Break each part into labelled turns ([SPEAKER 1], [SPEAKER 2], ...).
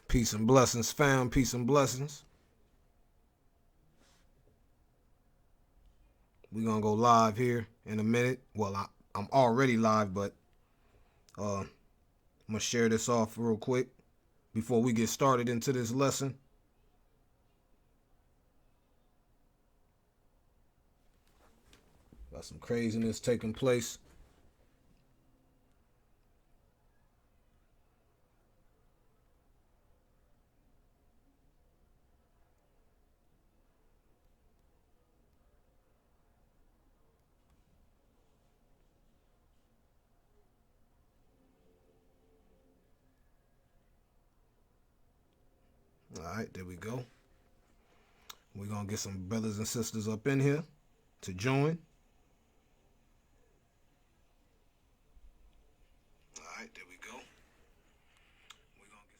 [SPEAKER 1] Peace and blessings, fam. Peace and blessings. We're going to go live here in a minute. Well, I'm already live, but I'm going to share this off real quick before we get started into this lesson. Got some craziness taking place. All right, there we go. We're going to get some brothers and sisters up in here to join. All right, there we go. We're going to get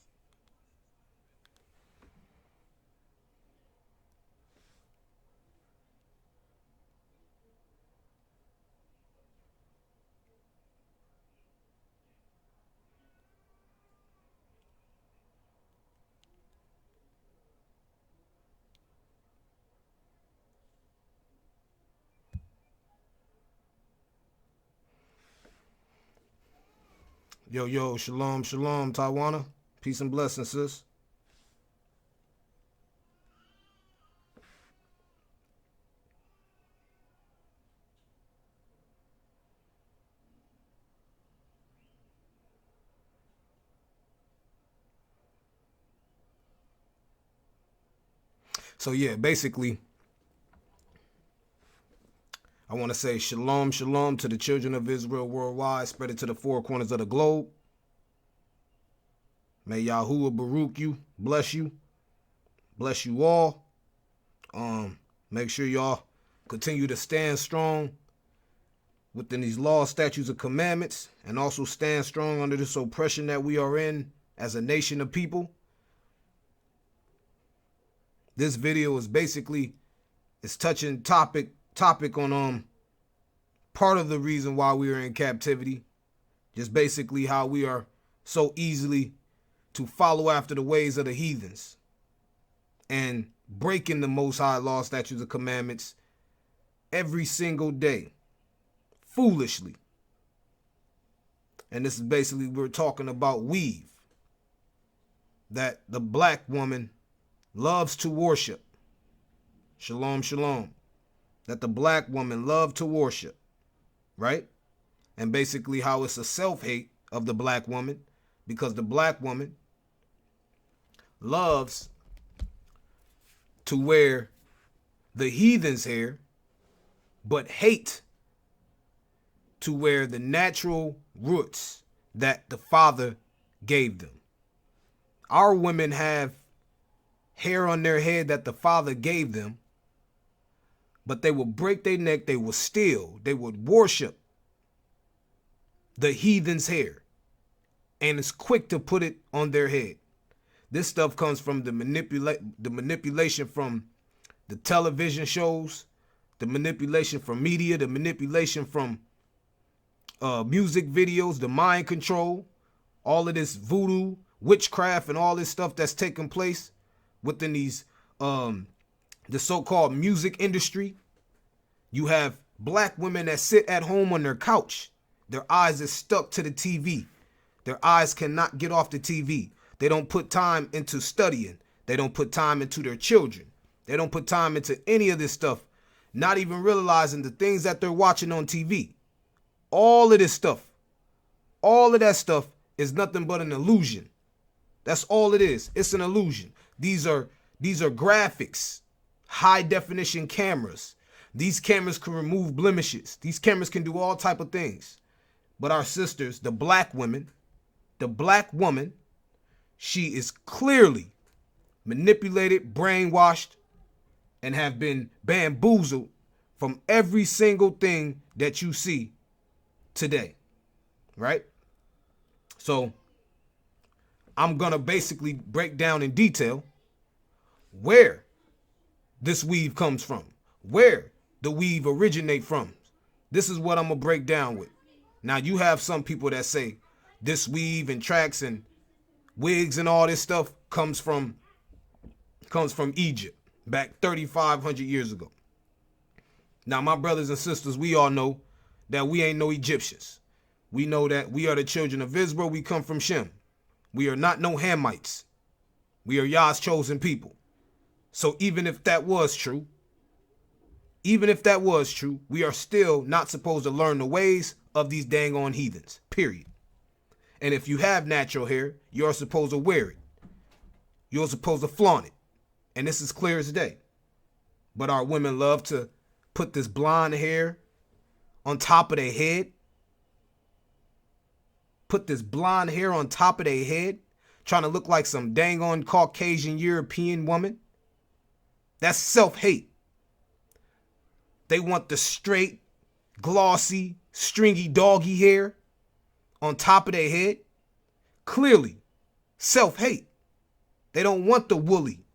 [SPEAKER 1] Yo, shalom, Taiwana. Peace and blessings, sis. So yeah, basically, I want to say shalom to the children of Israel worldwide, spread it to the four corners of the globe. May Yahuwah Baruch you, bless you all. Make sure y'all continue to stand strong within these laws, statutes, and commandments, and also stand strong under this oppression that we are in as a nation of people. This video is basically, it's touching topic on part of the reason why we are in captivity, just basically how we are so easily to follow after the ways of the heathens and breaking the Most High law, statutes, and commandments every single day, foolishly. And this is basically, we're talking about weave, that the black woman loves to worship. Shalom. That the black woman loved to worship, right? And basically how it's a self-hate of the black woman, because the black woman loves to wear the heathen's hair, but hate to wear the natural roots that the Father gave them. Our women have hair on their head that the Father gave them, but they will break their neck, they will steal, they would worship the heathen's hair, and it's quick to put it on their head. This stuff comes from the manipulation from the television shows, the manipulation from media, the manipulation from music videos, the mind control, all of this voodoo, witchcraft, and all this stuff that's taking place within these the so-called music industry. You have black women that sit at home on their couch. Their eyes are stuck to the TV. Their eyes cannot get off the TV. They don't put time into studying. They don't put time into their children. They don't put time into any of this stuff, not even realizing the things that they're watching on TV. All of this stuff, all of that stuff is nothing but an illusion. That's all it is. It's an illusion. These are graphics, high definition cameras. These cameras can remove blemishes. These cameras can do all type of things. But our sisters, the black woman, she is clearly manipulated, brainwashed, and have been bamboozled from every single thing that you see today, right? So I'm going to basically break down in detail where this weave comes from, where the weave originate from. This is what I'm going to break down with. Now, you have some people that say this weave and tracks and wigs and all this stuff, comes from Egypt back 3,500 years ago. Now, my brothers and sisters, we all know that we ain't no Egyptians. We know that we are the children of Israel. We come from Shem. We are not no Hamites. We are Yah's chosen people. So even if that was true, we are still not supposed to learn the ways of these dang on heathens, period. And if you have natural hair, you're supposed to wear it. You're supposed to flaunt it. And this is clear as day. But our women love to put this blonde hair on top of their head. Put this blonde hair on top of their head, trying to look like some dang on Caucasian European woman. That's self-hate. They want the straight, glossy, stringy, doggy hair on top of their head. Clearly, self-hate. They don't want the woolly.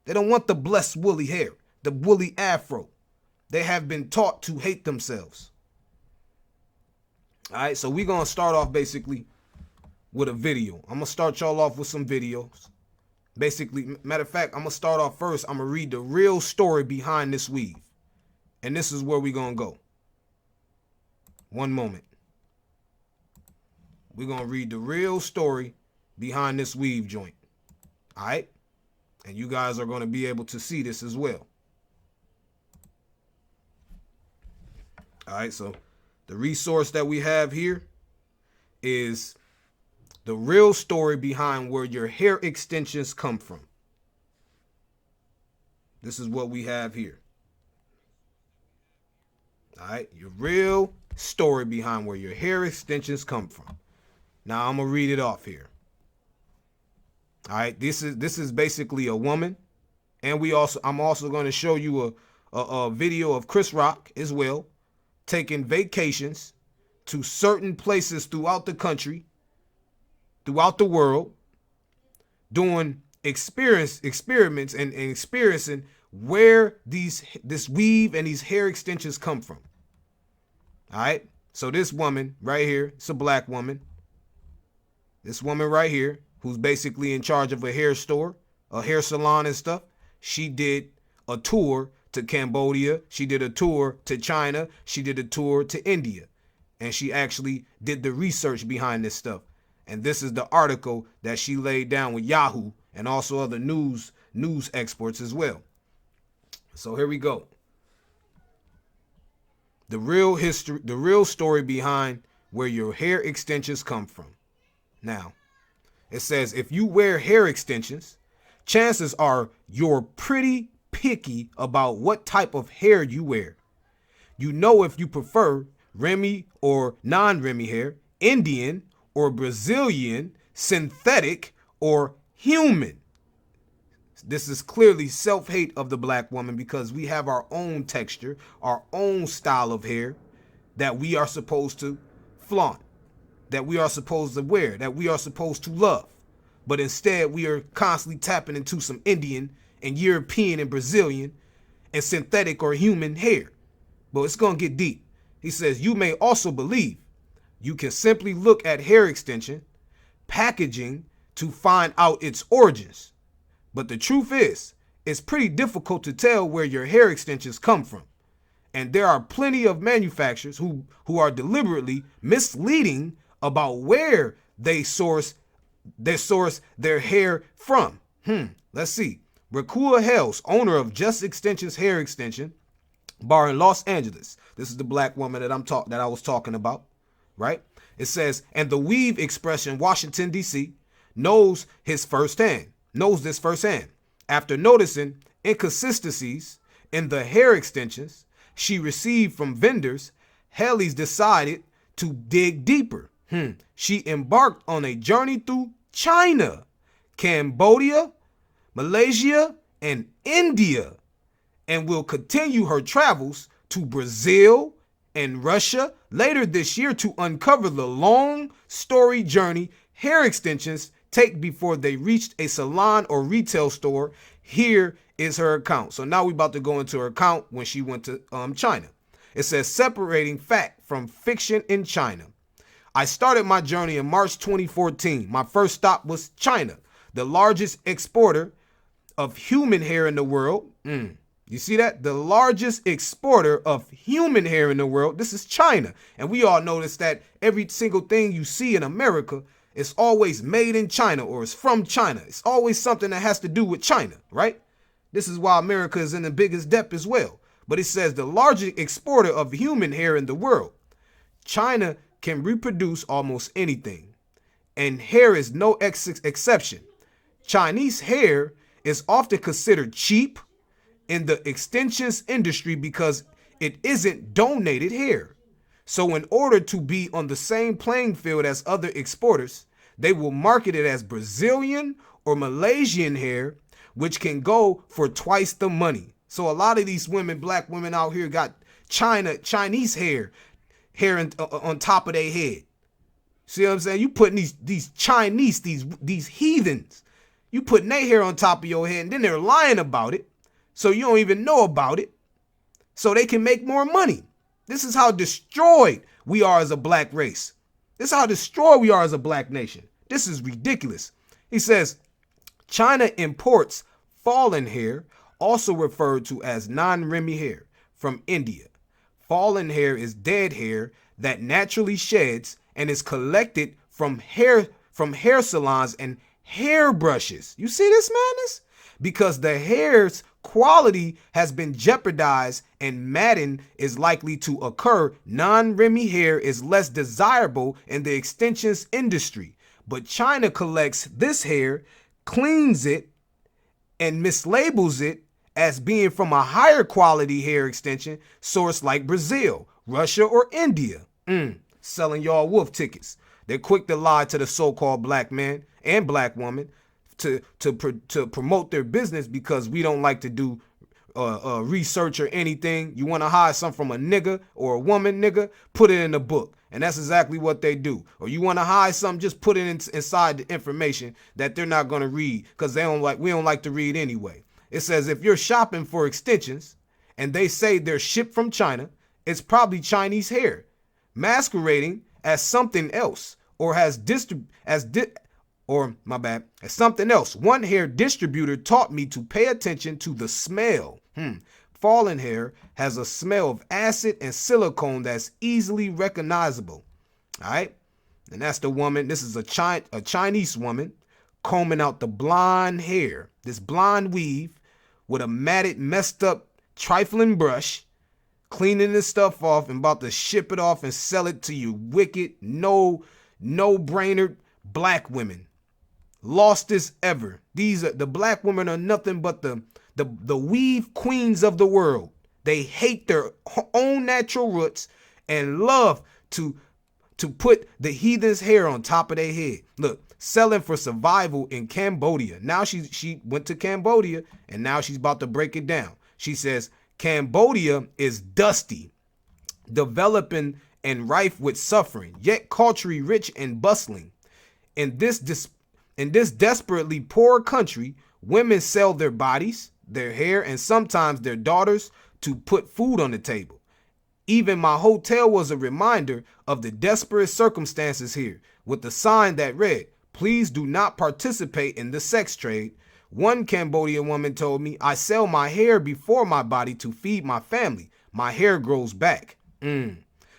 [SPEAKER 1] They don't want the blessed woolly hair, the woolly afro. They have been taught to hate themselves. All right, so we're going to start off basically with a video. I'm going to start y'all off with some videos. Basically, matter of fact, I'm going to start off first. I'm going to read the real story behind this weave. And this is where we're going to go. One moment. We're going to read the real story behind this weave joint. All right? And you guys are going to be able to see this as well. All right, so the resource that we have here is the real story behind where your hair extensions come from. This is what we have here. All right, your real story behind where your hair extensions come from. Now I'm gonna read it off here. All right, this is basically a woman, and I'm also going to show you a video of Chris Rock as well, taking vacations to certain places throughout the country, throughout the world, doing experiments and experiencing where this weave and these hair extensions come from. All right, so this woman right here, it's a black woman. This woman right here, who's basically in charge of a hair store, a hair salon and stuff, she did a tour to Cambodia. She did a tour to China. She did a tour to India. And she actually did the research behind this stuff. And this is the article that she laid down with Yahoo and also other news experts as well. So here we go. The real story behind where your hair extensions come from. Now, it says if you wear hair extensions, chances are you're pretty picky about what type of hair you wear. You know if you prefer Remy or non-Remy hair, Indian or Brazilian, synthetic or human. This is clearly self-hate of the black woman because we have our own texture, our own style of hair that we are supposed to flaunt, that we are supposed to wear, that we are supposed to love. But instead, we are constantly tapping into some Indian and European and Brazilian and synthetic or human hair. But it's going to get deep. He says, you may also believe you can simply look at hair extension packaging to find out its origins. But the truth is, it's pretty difficult to tell where your hair extensions come from. And there are plenty of manufacturers who are deliberately misleading about where they source their hair from. Let's see. Rakua Hales, owner of Just Extensions Hair Extension Bar in Los Angeles. This is the black woman that I was talking about, right? It says, and the weave expression Washington, D.C. knows this firsthand. After noticing inconsistencies in the hair extensions she received from vendors, Haley's decided to dig deeper. She embarked on a journey through China, Cambodia, Malaysia, and India, and will continue her travels to Brazil and Russia later this year to uncover the long story journey hair extensions take before they reached a salon or retail store. Here is her account. So now we're about to go into her account when she went to China. It says, separating fact from fiction in China. I started my journey in March 2014. My first stop was China. the largest exporter of human hair in the world. You see that? The largest exporter of human hair in the world. This is China. And we all notice that every single thing you see in America is always made in China or is from China. It's always something that has to do with China, right? This is why America is in the biggest debt as well. But it says the largest exporter of human hair in the world. China can reproduce almost anything, and hair is no exception. Chinese hair is often considered cheap in the extensions industry because it isn't donated hair. So in order to be on the same playing field as other exporters, they will market it as Brazilian or Malaysian hair, which can go for twice the money. So a lot of these women, black women out here, got Chinese hair on top of their head. See what I'm saying? You putting these Chinese, these heathens, you putting their hair on top of your head, and then they're lying about it, so you don't even know about it, so they can make more money. This is how destroyed we are as a black race. This is how destroyed we are as a black nation. This is ridiculous. He says, China imports fallen hair, also referred to as non-Remy hair, from India. Fallen hair is dead hair that naturally sheds and is collected from hair salons and hairbrushes. You see this madness? Because the hair's quality has been jeopardized and matting is likely to occur. Non-Remy hair is less desirable in the extensions industry, but China collects this hair, cleans it, and mislabels it as being from a higher quality hair extension source like Brazil, Russia, or India. Selling y'all wolf tickets. They're quick to lie to the so-called black man and black woman to promote their business because we don't like to do research or anything. You want to hide something from a nigga or a woman, nigga, put it in the book. And that's exactly what they do. Or you want to hide something, just put it inside the information that they're not going to read because we don't like to read anyway. It says if you're shopping for extensions and they say they're shipped from China, it's probably Chinese hair masquerading as something else or as something else. One hair distributor taught me to pay attention to the smell. Fallen hair has a smell of acid and silicone that's easily recognizable. All right. And that's the woman. This is a Chinese woman combing out the blonde hair, this blonde weave with a matted, messed up, trifling brush, cleaning this stuff off and about to ship it off and sell it to you wicked, no-brainer black women. Lost as ever. The black women are nothing but the weave queens of the world. They hate their own natural roots and love to put the heathen's hair on top of their head. Look, selling for survival in Cambodia. Now she went to Cambodia and now she's about to break it down. She says, Cambodia is dusty, developing and rife with suffering, yet culturally rich and bustling. In this desperately poor country, women sell their bodies, their hair, and sometimes their daughters to put food on the table. Even my hotel was a reminder of the desperate circumstances here, with the sign that read, "Please do not participate in the sex trade." One Cambodian woman told me, "I sell my hair before my body to feed my family. My hair grows back."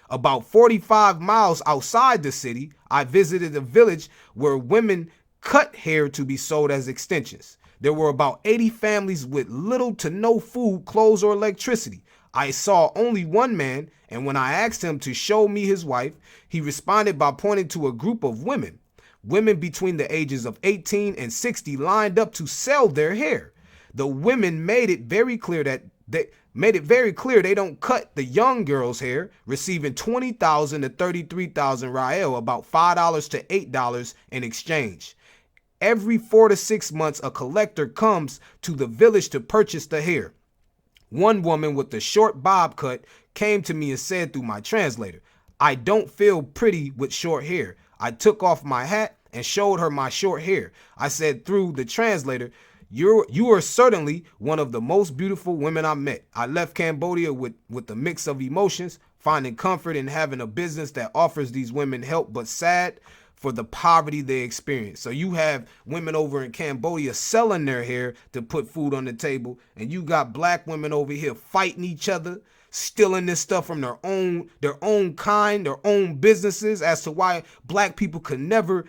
[SPEAKER 1] About 45 miles outside the city, I visited a village where women cut hair to be sold as extensions. There were about 80 families with little to no food, clothes, or electricity. I saw only one man, and when I asked him to show me his wife, he responded by pointing to a group of women. Women between the ages of 18 and 60 lined up to sell their hair. The women made it very clear they don't cut the young girl's hair, receiving 20,000 to 33,000 riel, about $5 to $8 in exchange. Every 4 to 6 months, a collector comes to the village to purchase the hair. One woman with a short bob cut came to me and said through my translator, "I don't feel pretty with short hair." I took off my hat and showed her my short hair. I said through the translator, You are certainly one of the most beautiful women I met. I left Cambodia with a mix of emotions, finding comfort in having a business that offers these women help, but sad for the poverty they experience. So you have women over in Cambodia selling their hair to put food on the table, and you got black women over here fighting each other, stealing this stuff from their own kind, their own businesses, as to why black people could never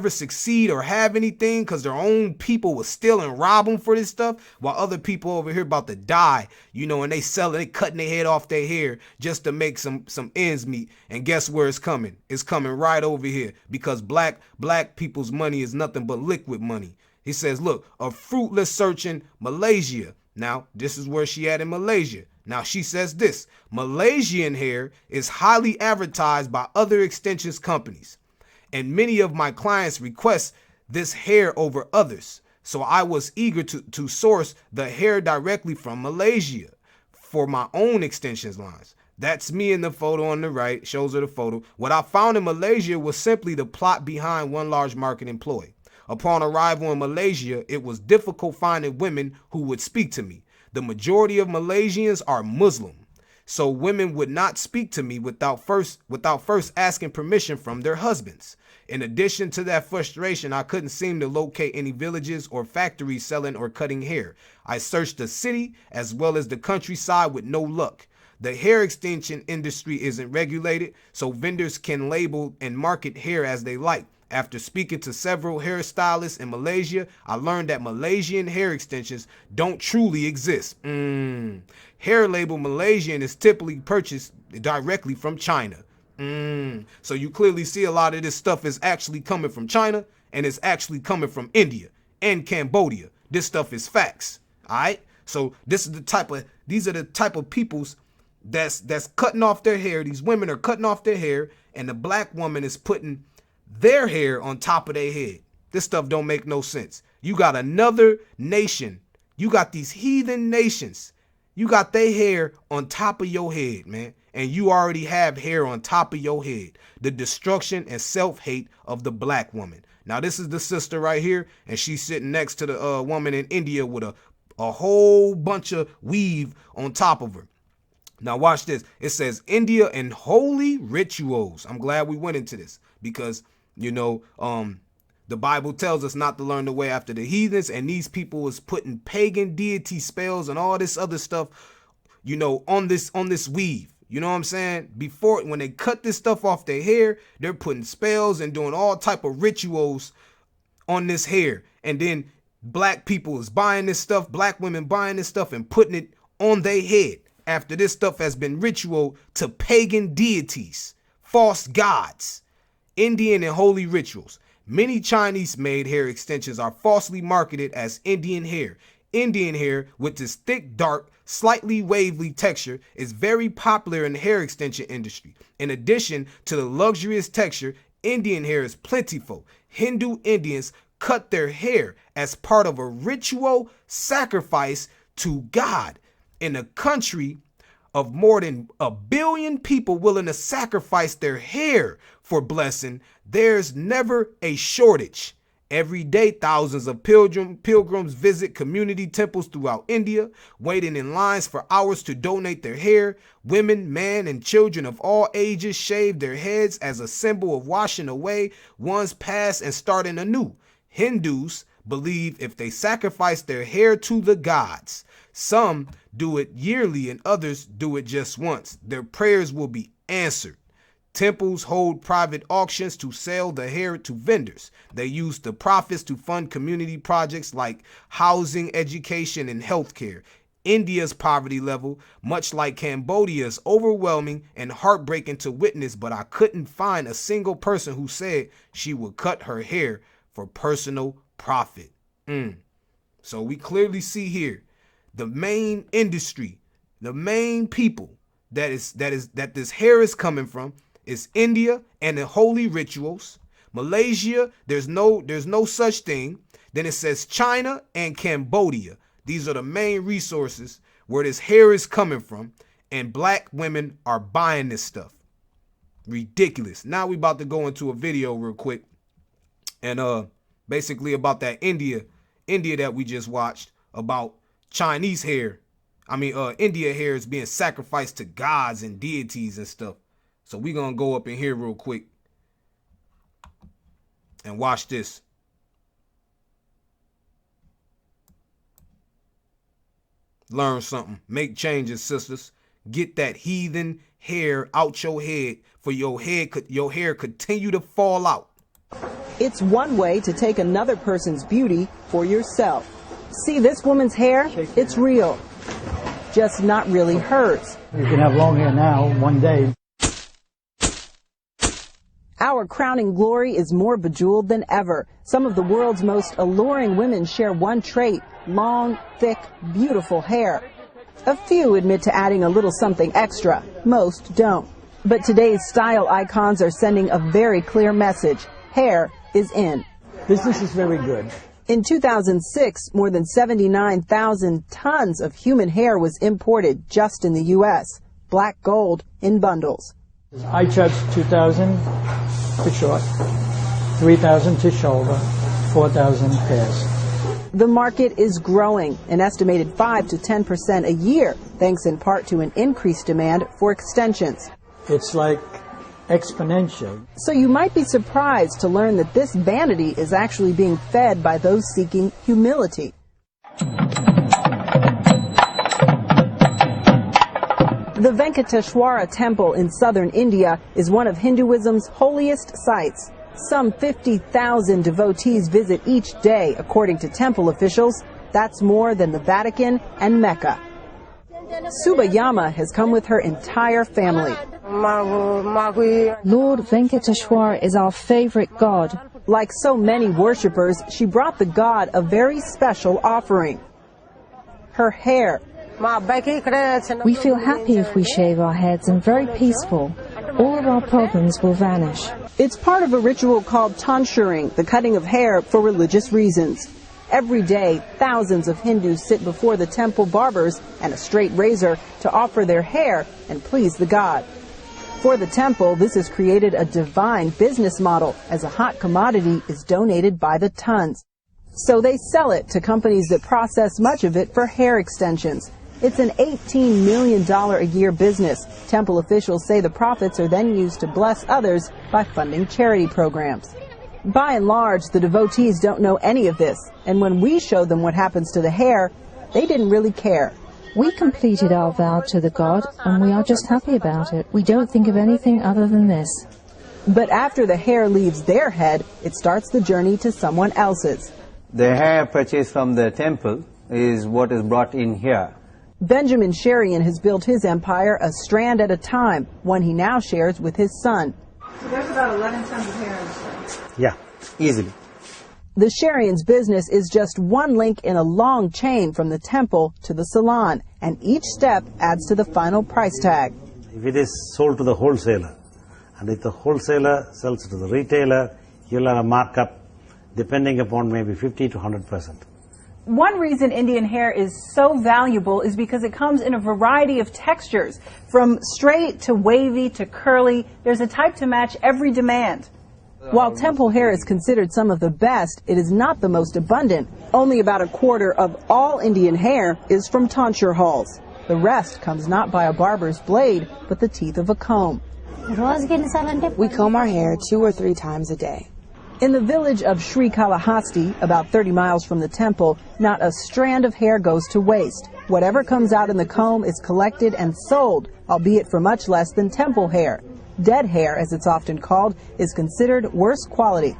[SPEAKER 1] succeed or have anything, because their own people will steal and rob them for this stuff, while other people over here about to die, you know, and they selling, they cutting their head off their hair just to make some ends meet. And guess where it's coming? It's coming right over here, because black people's money is nothing but liquid money. He says, look, a fruitless search in Malaysia. Now, this is where she at in Malaysia. Now, she says this: Malaysian hair is highly advertised by other extensions companies, and many of my clients request this hair over others. So I was eager to source the hair directly from Malaysia for my own extensions lines. That's me in the photo on the right, shows her the photo. What I found in Malaysia was simply the plot behind one large marketing ploy. Upon arrival in Malaysia, it was difficult finding women who would speak to me. The majority of Malaysians are Muslim, so women would not speak to me without first asking permission from their husbands. In addition to that frustration, I couldn't seem to locate any villages or factories selling or cutting hair. I searched the city as well as the countryside with no luck. The hair extension industry isn't regulated, so vendors can label and market hair as they like. After speaking to several hairstylists in Malaysia, I learned that Malaysian hair extensions don't truly exist. Hair label Malaysian is typically purchased directly from China. So you clearly see a lot of this stuff is actually coming from China, and it's actually coming from India and Cambodia. This stuff is facts. All right. So these are the type of peoples that's cutting off their hair. These women are cutting off their hair, and the black woman is putting their hair on top of their head. This stuff don't make no sense. You got another nation. You got these heathen nations. You got their hair on top of your head, man. And you already have hair on top of your head. The destruction and self-hate of the black woman. Now, this is the sister right here, and she's sitting next to the woman in India with a whole bunch of weave on top of her. Now, watch this. It says India and holy rituals. I'm glad we went into this because, you know, the Bible tells us not to learn the way after the heathens, and these people was putting pagan deity spells and all this other stuff, you know, on this weave. You know what I'm saying? Before, when they cut this stuff off their hair, they're putting spells and doing all type of rituals on this hair. And then black people is buying this stuff, black women buying this stuff and putting it on their head after this stuff has been ritual to pagan deities, false gods, Indian and holy rituals. Many Chinese-made hair extensions are falsely marketed as Indian hair. Indian hair, with this thick, dark, slightly wavy texture, is very popular in the hair extension industry. In addition to the luxurious texture, Indian hair is plentiful. Hindu Indians cut their hair as part of a ritual sacrifice to God. In a country of more than 1 billion people willing to sacrifice their hair for blessing, there's never a shortage. Every day, thousands of pilgrims visit community temples throughout India, waiting in lines for hours to donate their hair. Women, men, and children of all ages shave their heads as a symbol of washing away one's past and starting anew. Hindus believe if they sacrifice their hair to the gods, some do it yearly and others do it just once, their prayers will be answered. Temples hold private auctions to sell the hair to vendors. They use the profits to fund community projects like housing, education, and healthcare. India's poverty level, much like Cambodia, is overwhelming and heartbreaking to witness, but I couldn't find a single person who said she would cut her hair for personal profit. So we clearly see here the main industry, the main people that this hair is coming from is India and the holy rituals. Malaysia, there's no such thing. Then it says China and Cambodia. These are the main resources where this hair is coming from, and black women are buying this stuff. Ridiculous. Now we about to go into a video real quick, and basically about that India that we just watched, about Chinese hair. India hair is being sacrificed to gods and deities and stuff. So we're going to go up in here real quick. And watch this. Learn something. Make changes, sisters. Get that heathen hair out your head for your hair continue to fall out.
[SPEAKER 2] It's one way to take another person's beauty for yourself. See this woman's hair? It's real. Just not really hers.
[SPEAKER 3] You can have long hair now, one day.
[SPEAKER 2] Our crowning glory is more bejeweled than ever. Some of the world's most alluring women share one trait: long, thick, beautiful hair. A few admit to adding a little something extra. Most don't. But today's style icons are sending a very clear message. Hair is in.
[SPEAKER 3] Business is very good.
[SPEAKER 2] In 2006, more than 79,000 tons of human hair was imported just in the U.S. Black gold in bundles.
[SPEAKER 3] I charge 2,000 to short, 3,000 to shoulder, 4,000 pairs.
[SPEAKER 2] The market is growing, an estimated 5 to 10% a year, thanks in part to an increased demand for extensions.
[SPEAKER 3] It's like exponential.
[SPEAKER 2] So you might be surprised to learn that this vanity is actually being fed by those seeking humility. The Venkateshwara temple in southern India is one of Hinduism's holiest sites. Some 50,000 devotees visit each day, according to temple officials. That's more than the Vatican and Mecca. Subayama has come with her entire family.
[SPEAKER 4] Lord Venkateshwar is our favorite god.
[SPEAKER 2] Like so many worshippers, she brought the god a very special offering: her hair.
[SPEAKER 4] We feel happy if we shave our heads and very peaceful. All of our problems will vanish.
[SPEAKER 2] It's part of a ritual called tonsuring, the cutting of hair for religious reasons. Every day, thousands of Hindus sit before the temple barbers and a straight razor to offer their hair and please the god. For the temple, this has created a divine business model, as a hot commodity is donated by the tons. So they sell it to companies that process much of it for hair extensions. It's an $18 million a year business. Temple officials say the profits are then used to bless others by funding charity programs. By and large, the devotees don't know any of this, and when we show them what happens to the hair, they didn't really care.
[SPEAKER 4] We completed our vow to the god, and we are just happy about it. We don't think of anything other than this.
[SPEAKER 2] But after the hair leaves their head, it starts the journey to someone else's.
[SPEAKER 5] The hair purchased from the temple is what is brought in here.
[SPEAKER 2] Benjamin Sherian has built his empire a strand at a time, one he now shares with his son.
[SPEAKER 6] So there's about 11 tons of hair in this thing.
[SPEAKER 5] Yeah, easily.
[SPEAKER 2] The Sherian's business is just one link in a long chain from the temple to the salon, and each step adds to the final price tag.
[SPEAKER 7] If it is sold to the wholesaler, and if the wholesaler sells to the retailer, you'll have a markup depending upon maybe 50 to 100%.
[SPEAKER 6] One reason Indian hair is so valuable is because it comes in a variety of textures. From straight to wavy to curly, there's a type to match every demand.
[SPEAKER 2] While temple hair is considered some of the best, it is not the most abundant. Only about a quarter of all Indian hair is from tonsure halls. The rest comes not by a barber's blade, but the teeth of a comb.
[SPEAKER 8] We comb our hair 2 or 3 times a day.
[SPEAKER 2] In the village of Sri Kalahasti, about 30 miles from the temple, not a strand of hair goes to waste. Whatever comes out in the comb is collected and sold, albeit for much less than temple hair. Dead hair, as it's often called, is considered worse quality.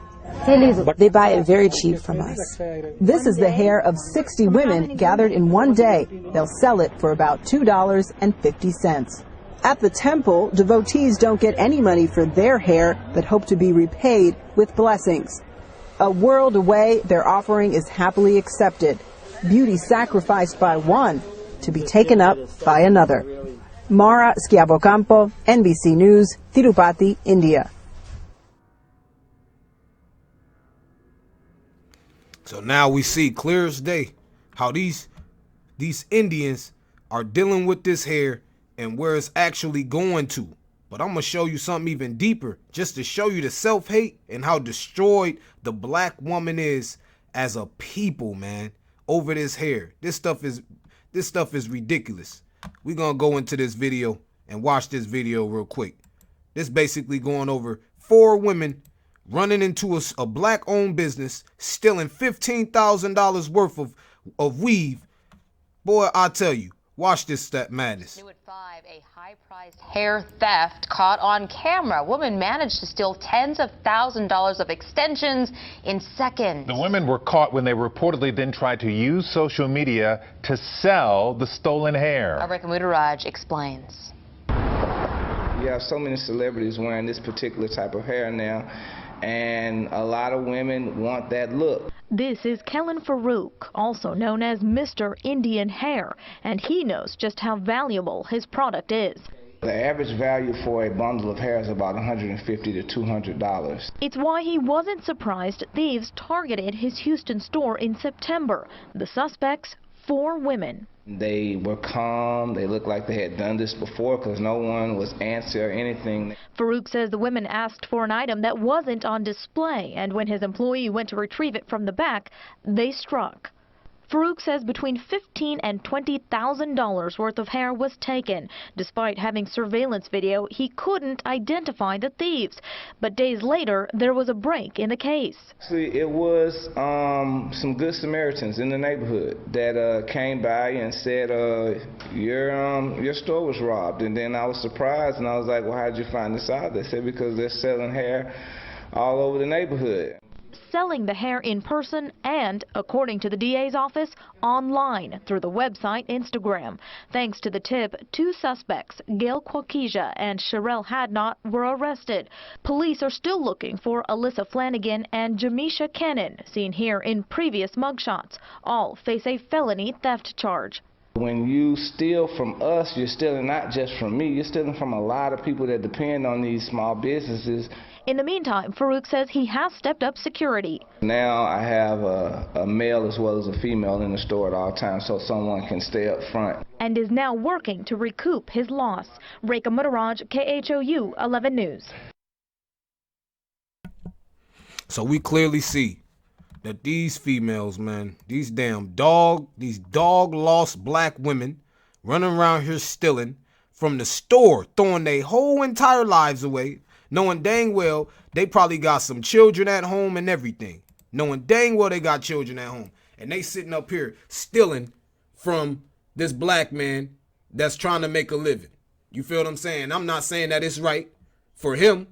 [SPEAKER 8] They buy it very cheap from us.
[SPEAKER 2] This is the hair of 60 women gathered in one day. They'll sell it for about $2.50. At the temple, devotees don't get any money for their hair, but hope to be repaid with blessings. A world away, their offering is happily accepted. Beauty sacrificed by one to be taken up by another. Mara Schiavocampo, NBC News, Tirupati, India.
[SPEAKER 1] So now we see clear as day how these Indians are dealing with this hair and where it's actually going to. But I'm going to show you something even deeper, just to show you the self-hate and how destroyed the black woman is as a people, man, over this hair. This stuff is ridiculous. We're going to go into this video and watch this video real quick. This basically going over 4 women running into a black-owned business, stealing $15,000 worth of weave. Boy, I tell you, watch this step madness.
[SPEAKER 9] New at 5, a high-priced hair theft caught on camera. A woman managed to steal tens of thousands of extensions in seconds.
[SPEAKER 10] The women were caught when they reportedly then tried to use social media to sell the stolen hair.
[SPEAKER 9] Awaken Ones explains.
[SPEAKER 11] You have so many celebrities wearing this particular type of hair now, and a lot of women want that look.
[SPEAKER 12] This is Kellen Farouk, also known as Mr. Indian Hair, and he knows just how valuable his product is.
[SPEAKER 11] The average value for a bundle of hair is about $150 to $200.
[SPEAKER 12] It's why he wasn't surprised thieves targeted his Houston store in September. The suspects, 4 women.
[SPEAKER 11] They were calm. They looked like they had done this before because no one was antsy or anything.
[SPEAKER 12] Farouk says the women asked for an item that wasn't on display, and when his employee went to retrieve it from the back, they struck. Farouk says between $15,000 and $20,000 worth of hair was taken. Despite having surveillance video, he couldn't identify the thieves. But days later, there was a break in the case.
[SPEAKER 11] Actually, it was some good Samaritans in the neighborhood that came by and said, your store was robbed. And then I was surprised, and I was like, well, how did you find this out? They said, because they're selling hair all over the neighborhood.
[SPEAKER 12] Selling the hair in person and, according to the DA's office, online through the website Instagram. Thanks to the tip, 2 suspects, Gail Kwakija and Sherelle Hadnot, were arrested. Police are still looking for Alyssa Flanagan and Jamisha Cannon, seen here in previous mugshots. All face a felony theft charge.
[SPEAKER 11] When you steal from us, you're stealing not just from me, you're stealing from a lot of people that depend on these small businesses.
[SPEAKER 12] In the meantime, Farouk says he has stepped up security.
[SPEAKER 11] Now I have a male as well as a female in the store at all times so someone can stay up front.
[SPEAKER 12] And is now working to recoup his loss. Rekha Mudaraj, KHOU 11 News.
[SPEAKER 1] So we clearly see that these females, man, these dog lost black women running around here stealing from the store, throwing their whole entire lives away, knowing dang well they probably got some children at home and everything. Knowing dang well they got children at home. And they sitting up here stealing from this black man that's trying to make a living. You feel what I'm saying? I'm not saying that it's right for him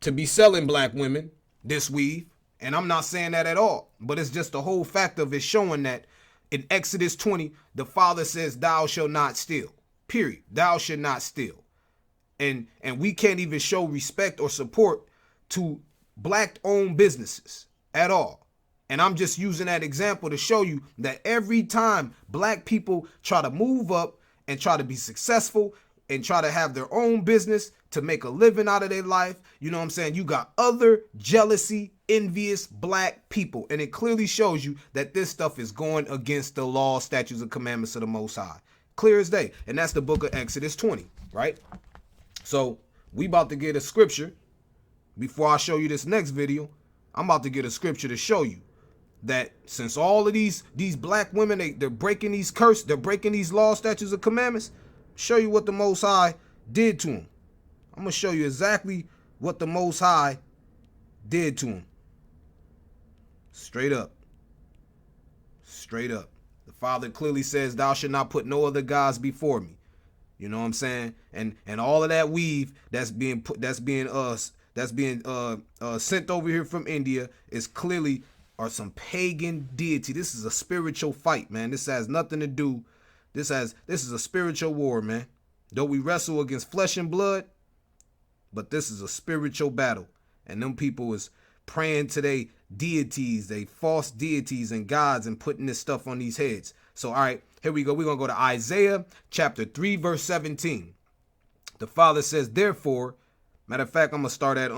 [SPEAKER 1] to be selling black women this weave. And I'm not saying that at all. But it's just the whole fact of it showing that in Exodus 20, the Father says, thou shalt not steal. Period. Thou shalt not steal. And we can't even show respect or support to black-owned businesses at all. And I'm just using that example to show you that every time black people try to move up and try to be successful and try to have their own business to make a living out of their life, you know what I'm saying? You got other jealousy, envious black people. And it clearly shows you that this stuff is going against the law, statutes, and commandments of the Most High. Clear as day. And that's the book of Exodus 20, right? So we about to get a scripture. Before I show you this next video, I'm about to get a scripture to show you that since all of these black women, they're breaking these curses, they're breaking these laws, statutes, and commandments, show you what the Most High did to them. I'm going to show you exactly what the Most High did to them. Straight up. Straight up. The Father clearly says, thou shalt not put no other gods before me. You know what I'm saying? And all of that weave that's being sent over here from India is clearly are some pagan deity. This is a spiritual fight, man. This has nothing to do. This is a spiritual war, man. Though we wrestle against flesh and blood, but this is a spiritual battle. And them people is praying to their deities, they false deities and gods, and putting this stuff on these heads. So, all right, here we go. We're going to go to Isaiah chapter 3, verse 17. The Father says, therefore, matter of fact, I'm going to start at,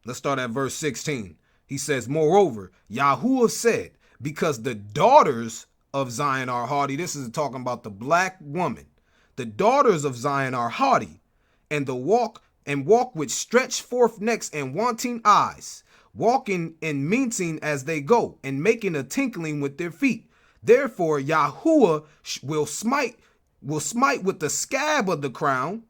[SPEAKER 1] let's start at verse 16. He says, moreover, Yahuwah said, because the daughters of Zion are haughty. This is talking about the black woman. The daughters of Zion are haughty, and walk with stretched forth necks and wanting eyes, walking and mincing as they go, and making a tinkling with their feet. Therefore Yahuwah will smite will smite with the scab of the crown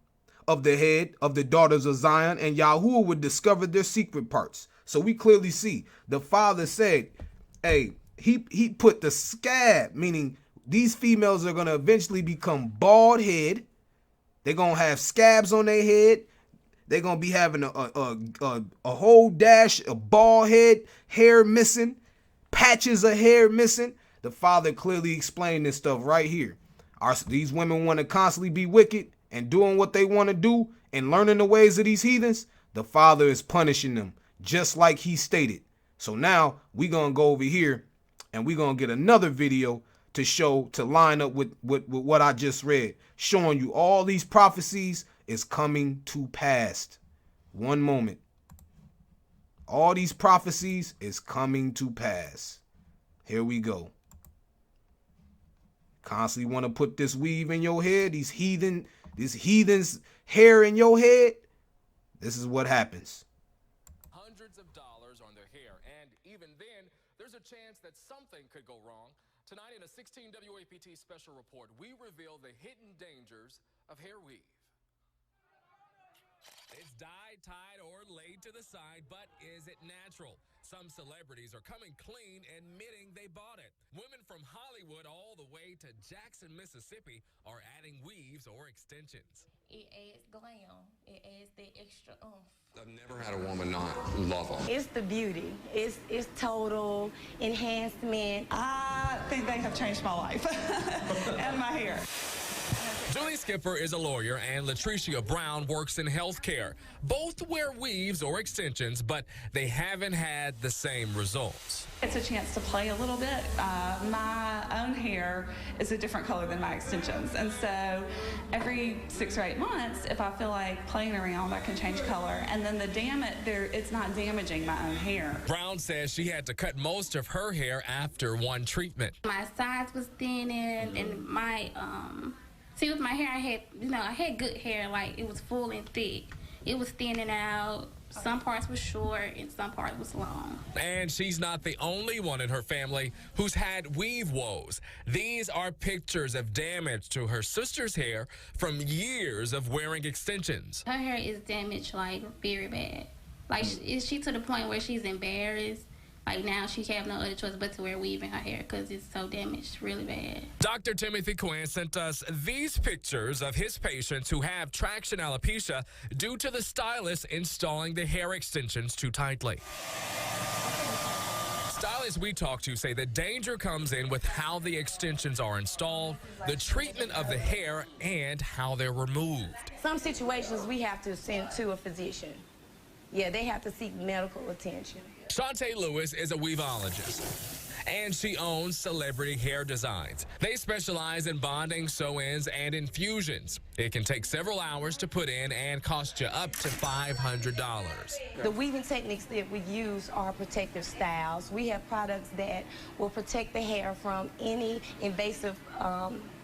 [SPEAKER 1] of the head of the daughters of Zion, and Yahuwah would discover their secret parts. So we clearly see the Father said, hey, he put the scab, meaning these females are going to eventually become bald head. They're going to have scabs on their head. They're going to be having a whole dash of bald head, hair missing, patches of hair missing. The Father clearly explained this stuff right here. These women want to constantly be wicked and doing what they want to do and learning the ways of these heathens. The Father is punishing them just like he stated. So now we're going to go over here and we're going to get another video to line up with what I just read, showing you all these prophecies is coming to pass. One moment. All these prophecies is coming to pass. Here we go. Constantly want to put this weave in your head, these heathens hair in your head. This is what happens.
[SPEAKER 13] Hundreds of dollars on their hair, and even then, there's a chance that something could go wrong. Tonight in a 16 WAPT special report, we reveal the hidden dangers of hair weave. It's dyed, tied, or laid to the side, but is it natural? Some celebrities are coming clean, admitting they bought it. Women from Hollywood all the way to Jackson, Mississippi are adding weaves or extensions.
[SPEAKER 14] It adds glam. It adds the extra oomph.
[SPEAKER 15] I've never had a woman not love them.
[SPEAKER 8] It's the beauty. It's total enhancement.
[SPEAKER 16] I think they have changed my life and my hair.
[SPEAKER 13] Julie Skipper is a lawyer and Latricia Brown works in healthcare. Both wear weaves or extensions, but they haven't had the same results.
[SPEAKER 16] It's a chance to play a little bit. My own hair is a different color than my extensions, and so every 6 or 8 months, if I feel like playing around, I can change color, and then it's not damaging my own hair.
[SPEAKER 13] Brown says she had to cut most of her hair after one treatment.
[SPEAKER 14] My sides was thinning, and my see, with my hair, I had good hair, like it was full and thick. It was thinning out. Some parts were short and some parts was long.
[SPEAKER 13] And she's not the only one in her family who's had weave woes. These are pictures of damage to her sister's hair from years of wearing extensions.
[SPEAKER 14] Her hair is damaged, like, very bad. Like, is she to the point where she's embarrassed? Like, now she have no other choice but to wear weave in her hair because it's so damaged really bad.
[SPEAKER 13] Dr. Timothy Quinn sent us these pictures of his patients who have traction alopecia due to the stylist installing the hair extensions too tightly. Stylists we talk to say the danger comes in with how the extensions are installed, the treatment of the hair, and how they're removed.
[SPEAKER 8] Some situations we have to send to a physician. Yeah, they have to seek medical attention.
[SPEAKER 13] Shantae Lewis is a weaveologist, and she owns Celebrity Hair Designs. They specialize in bonding, sew-ins, and infusions. It can take several hours to put in and cost you up to $500.
[SPEAKER 8] The weaving techniques that we use are protective styles. We have products that will protect the hair from any invasive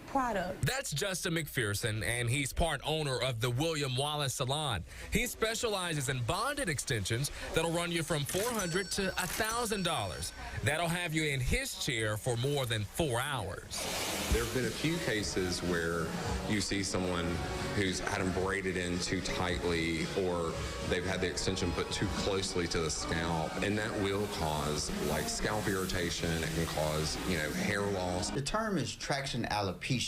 [SPEAKER 8] product.
[SPEAKER 13] That's Justin McPherson, and he's part owner of the William Wallace Salon. He specializes in bonded extensions that'll run you from $400 to $1,000. That'll have you in his chair for more than 4 hours.
[SPEAKER 15] There have been a few cases where you see someone who's had them braided in too tightly, or they've had the extension put too closely to the scalp, and that will cause like scalp irritation. It can cause, hair loss.
[SPEAKER 17] The term is traction alopecia.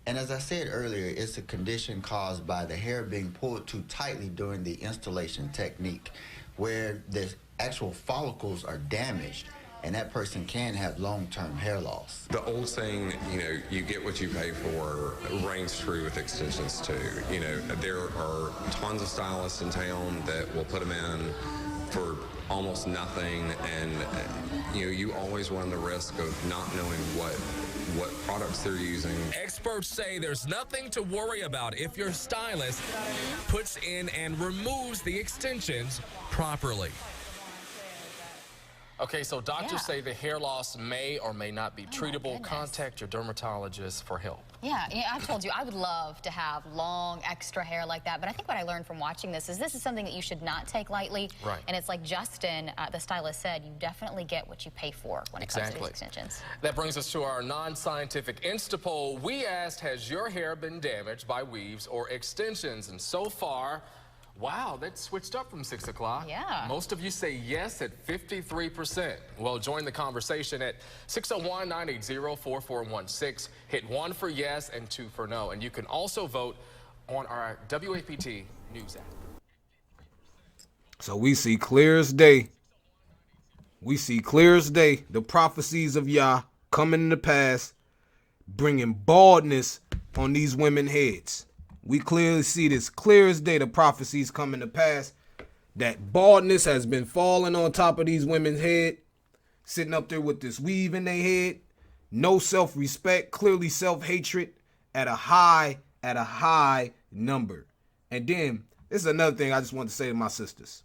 [SPEAKER 17] And as I said earlier, it's a condition caused by the hair being pulled too tightly during the installation technique, where the actual follicles are damaged, and that person can have long-term hair loss.
[SPEAKER 15] The old saying, you get what you pay for, rings true with extensions too. There are tons of stylists in town that will put them in for almost nothing, and you always run the risk of not knowing what products they're using.
[SPEAKER 13] Experts say there's nothing to worry about if your stylist puts in and removes the extensions properly. Okay, so doctors say the hair loss may or may not be treatable. Contact your dermatologist for help.
[SPEAKER 18] Yeah, I've told you, I would love to have long, extra hair like that, but I think what I learned from watching this is something that you should not take lightly.
[SPEAKER 13] Right.
[SPEAKER 18] And it's like Justin, the stylist, said, you definitely get what you pay for when it comes to these extensions.
[SPEAKER 13] That brings us to our non-scientific Insta poll. We asked, has your hair been damaged by weaves or extensions? And so far, wow, that switched up from 6 o'clock.
[SPEAKER 18] Yeah.
[SPEAKER 13] Most of you say yes at 53%. Well, join the conversation at 601-980-4416. Hit 1 for yes and 2 for no. And you can also vote on our WAPT News app.
[SPEAKER 1] So we see clear as day. We see clear as day the prophecies of Yah coming to pass, bringing baldness on these women's heads. We clearly see this clear as day, the prophecies coming to pass, that baldness has been falling on top of these women's head, sitting up there with this weave in their head, no self-respect, clearly self-hatred at a high number. And then, this is another thing I just want to say to my sisters.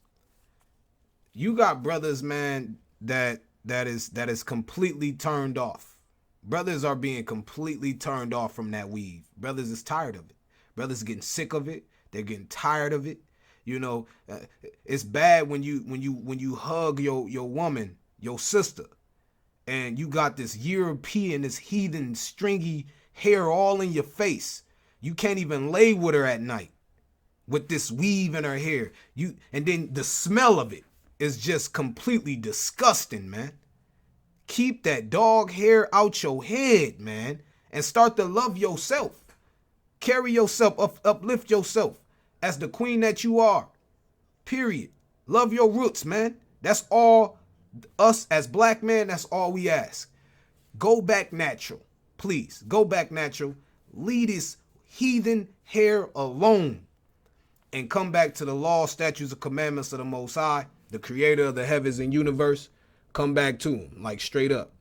[SPEAKER 1] You got brothers, man, that is completely turned off. Brothers are being completely turned off from that weave. Brothers is tired of it. Brothers getting sick of it. They're getting tired of it. You know, it's bad when you hug your woman, your sister, and you got this European, this heathen, stringy hair all in your face. You can't even lay with her at night with this weave in her hair. And then the smell of it is just completely disgusting, man. Keep that dog hair out your head, man, and start to love yourself. Carry yourself, uplift yourself as the queen that you are. Period. Love your roots, man. That's all us as black men, that's all we ask. Go back natural. Please, go back natural. Leave this heathen hair alone and come back to the law, statutes, and commandments of the Most High, the creator of the heavens and universe. Come back to him, like straight up.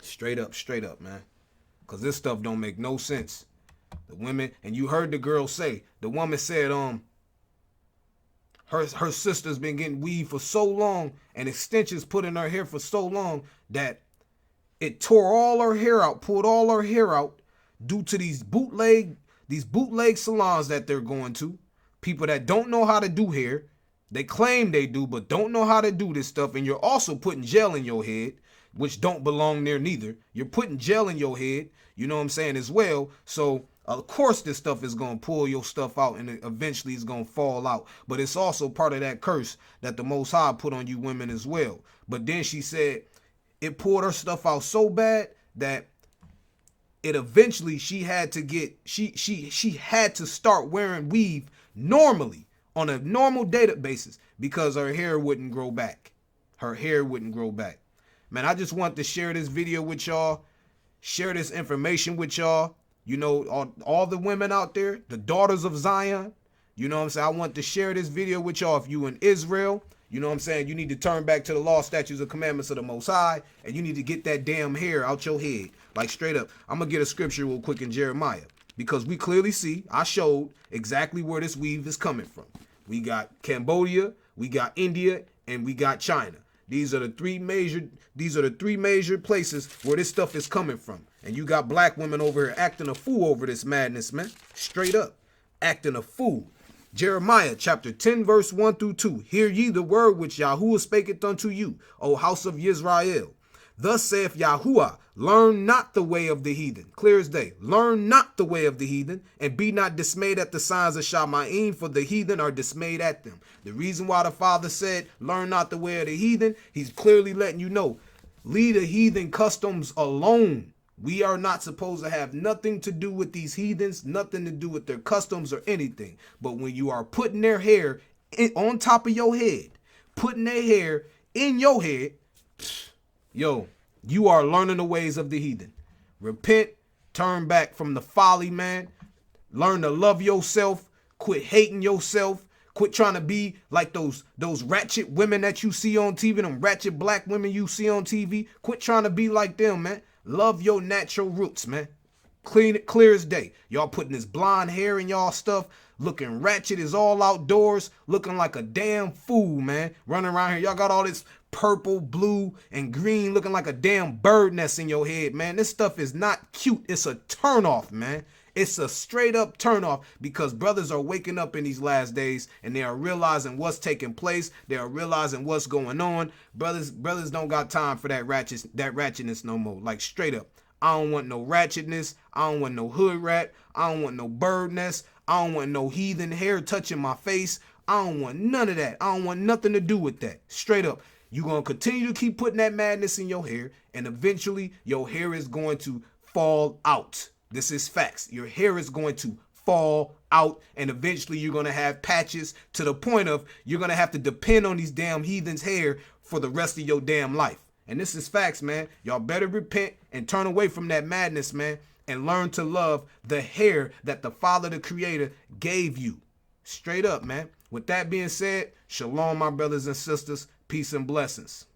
[SPEAKER 1] Straight up, man. Because this stuff don't make no sense. The women, and you heard the girl say, the woman said, her sister's been getting weave for so long and extensions put in her hair for so long that it tore all her hair out, pulled all her hair out due to these bootleg salons that they're going to. People that don't know how to do hair. They claim they do, but don't know how to do this stuff. And you're also putting gel in your head, which don't belong there neither. You're putting gel in your head, you know what I'm saying, as well. So of course this stuff is going to pull your stuff out and eventually it's going to fall out. But it's also part of that curse that the Most High put on you women as well. But then she said it pulled her stuff out so bad that it eventually she had to start wearing weave normally on a normal daily basis because her hair wouldn't grow back. Her hair wouldn't grow back. Man, I just want to share this video with y'all, share this information with y'all. You know, all the women out there, the daughters of Zion, you know what I'm saying? I want to share this video with y'all. If you in Israel, you know what I'm saying? You need to turn back to the law, statutes, and commandments of the Most High, and you need to get that damn hair out your head. Like straight up. I'm going to get a scripture real quick in Jeremiah because we clearly see, I showed exactly where this weave is coming from. We got Cambodia, we got India, and we got China. These are the three major places where this stuff is coming from. And you got black women over here acting a fool over this madness, man. Straight up. Acting a fool. Jeremiah chapter 10 verse 1 through 2. Hear ye the word which Yahuwah spaketh unto you, O house of Israel. Thus saith Yahuwah, learn not the way of the heathen. Clear as day. Learn not the way of the heathen, and be not dismayed at the signs of Shamaim, for the heathen are dismayed at them. The reason why the Father said, learn not the way of the heathen, he's clearly letting you know, leave the heathen customs alone. We are not supposed to have nothing to do with these heathens, nothing to do with their customs or anything. But when you are putting their hair on top of your head, putting their hair in your head, yo, you are learning the ways of the heathen. Repent, turn back from the folly, man. Learn to love yourself. Quit hating yourself. Quit trying to be like those ratchet women that you see on TV, them ratchet black women you see on TV. Quit trying to be like them, man. Love your natural roots, man. Clear as day. Y'all putting this blonde hair in y'all stuff, looking ratchet as all outdoors, looking like a damn fool, man. Running around here, y'all got all this purple, blue, and green looking like a damn bird nest in your head, man. This stuff is not cute. It's a turnoff, man. It's a straight up turnoff, because brothers are waking up in these last days and they are realizing what's taking place. They are realizing what's going on. Brothers don't got time for that ratchetness no more. Like, straight up. I don't want no ratchetness. I don't want no hood rat. I don't want no bird nest. I don't want no heathen hair touching my face. I don't want none of that. I don't want nothing to do with that. Straight up. You're going to continue to keep putting that madness in your hair, and eventually your hair is going to fall out. This is facts. Your hair is going to fall out, and eventually you're going to have patches to the point of you're going to have to depend on these damn heathens' hair for the rest of your damn life. And this is facts, man. Y'all better repent and turn away from that madness, man, and learn to love the hair that the Father, the Creator, gave you. Straight up, man. With that being said, shalom, my brothers and sisters. Peace and blessings.